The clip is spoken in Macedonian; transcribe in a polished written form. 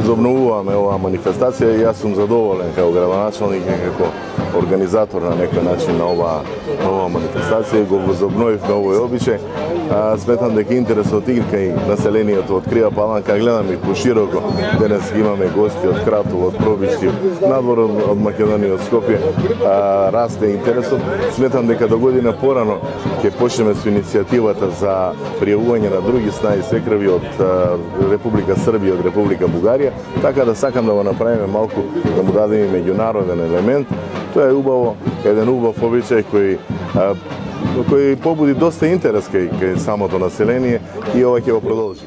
Возобновуваме ова манифестација и јас сум задоволен како градоначалник и како организатор на некој начин на ова манифестација и го возобновивме овој обичај. Сметам дека интересот и кај населението од Крија Паланка, гледам и пошироко, денес имаме гости од Кратово, од Пробишти, надвор од Македонија, од Скопје, расте интересот. Сметам дека до година порано ќе почнеме со иницијативата за пријавување на други снаги свекрви од Република Србија, од Република Бугарија, така да сакам да го направиме малку, да му дадеме меѓународен елемент. Тоа е убаво, еден убав обичај кој побуди доста интерес кај самото население и ова ќе го продолжи.